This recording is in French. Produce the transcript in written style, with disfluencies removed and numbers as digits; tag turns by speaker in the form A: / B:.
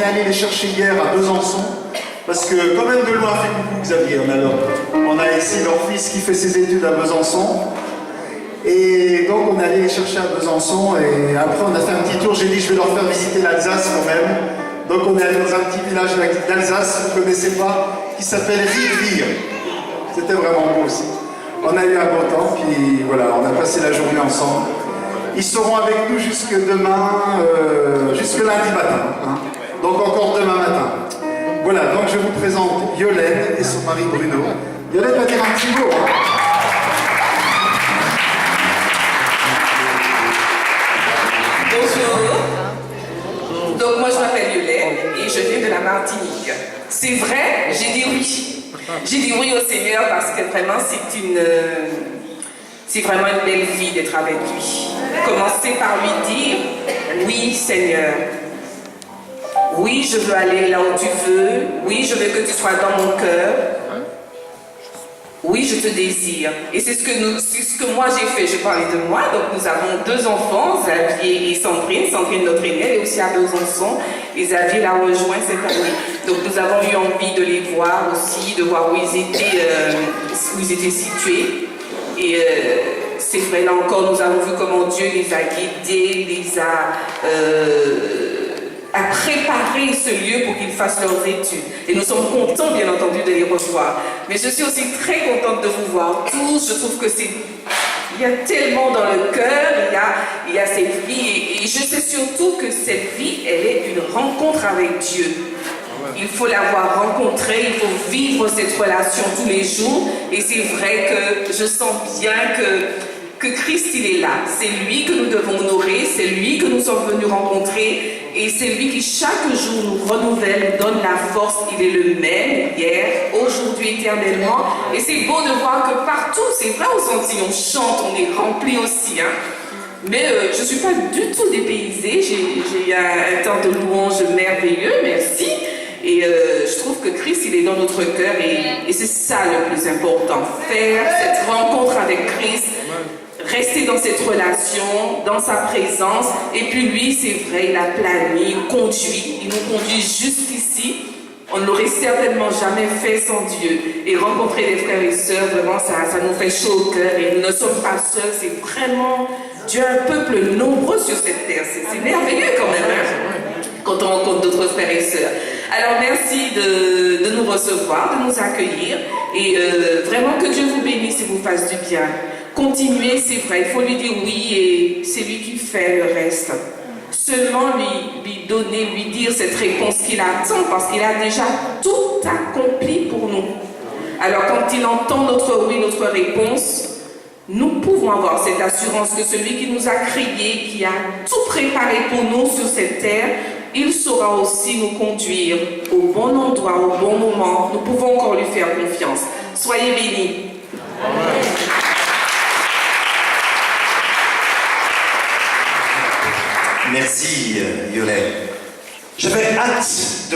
A: allé les chercher hier à Besançon, parce que quand même de loin, fait coucou Xavier, on a ici leur fils qui fait ses études à Besançon. Et donc on est allé les chercher à Besançon et après on a fait un petit tour, j'ai dit je vais leur faire visiter l'Alsace quand même. Donc on est allé dans un petit village d'Alsace, vous ne connaissez pas, qui s'appelle Rivière. C'était vraiment beau aussi. On a eu un beau temps, puis voilà, on a passé la journée ensemble. Ils seront avec nous jusque demain, jusque lundi matin. Hein. Donc encore demain matin. Voilà, donc je vous présente Yolène et son mari Bruno. Yolène va dire un petit mot. Hein.
B: Bonjour. Donc moi je m'appelle Yolène et je viens de la Martinique. C'est vrai, j'ai dit oui. J'ai dit oui au Seigneur parce que vraiment c'est vraiment une belle vie d'être avec lui. Commencer par lui dire oui Seigneur. Oui, je veux aller là où tu veux. Oui, je veux que tu sois dans mon cœur. Oui, je te désire. Et c'est ce que moi j'ai fait. Je parlais de moi. Donc nous avons 2 enfants, Xavier et Sandrine. Sandrine, notre aînée, elle est aussi à Besançon. Et Xavier l'a rejoint cette année. Donc nous avons eu envie de les voir aussi, de voir où ils étaient situés. Et c'est vrai, là encore, nous avons vu comment Dieu les a guidés, les a préparé ce lieu pour qu'ils fassent leurs études. Et nous sommes contents, bien entendu, de les revoir. Mais je suis aussi très contente de vous voir tous. Je trouve que il y a tellement dans le cœur, il y a cette vie. Et je sais surtout que cette vie, elle est une rencontre avec Dieu. Il faut l'avoir rencontré, il faut vivre cette relation tous les jours. Et c'est vrai que je sens bien que Christ, il est là. C'est lui que nous devons honorer, c'est lui que nous sommes venus rencontrer. Et c'est lui qui chaque jour nous renouvelle, nous donne la force. Il est le même hier, aujourd'hui, éternellement. Et c'est beau de voir que partout, c'est vrai, au Sentier, on chante, on est rempli aussi. Hein. Mais je ne suis pas du tout dépaysée. J'ai eu un temps de louange merveilleux, merci. Et je trouve que Christ, il est dans notre cœur. Et c'est ça le plus important. Faire cette rencontre avec Christ. Rester dans cette relation, dans sa présence. Et puis lui, c'est vrai, il a plané, il conduit. Il nous conduit jusqu'ici. On ne l'aurait certainement jamais fait sans Dieu. Et rencontrer des frères et sœurs, vraiment, ça nous fait chaud au cœur. Et nous ne sommes pas seuls. C'est vraiment Dieu, un peuple nombreux sur cette terre. C'est merveilleux quand même, hein, quand on rencontre d'autres frères et sœurs. Alors merci de nous recevoir, de nous accueillir. Et vraiment que Dieu vous bénisse et vous fasse du bien. Continuez, c'est vrai, il faut lui dire oui et c'est lui qui fait le reste. Seulement lui donner, lui dire cette réponse qu'il attend parce qu'il a déjà tout accompli pour nous. Alors quand il entend notre oui, notre réponse, nous pouvons avoir cette assurance que celui qui nous a créés, qui a tout préparé pour nous sur cette terre, il saura aussi nous conduire au bon endroit, au bon moment. Nous pouvons encore lui faire confiance. Soyez bénis. Amen.
C: Merci Yolène. J'avais hâte de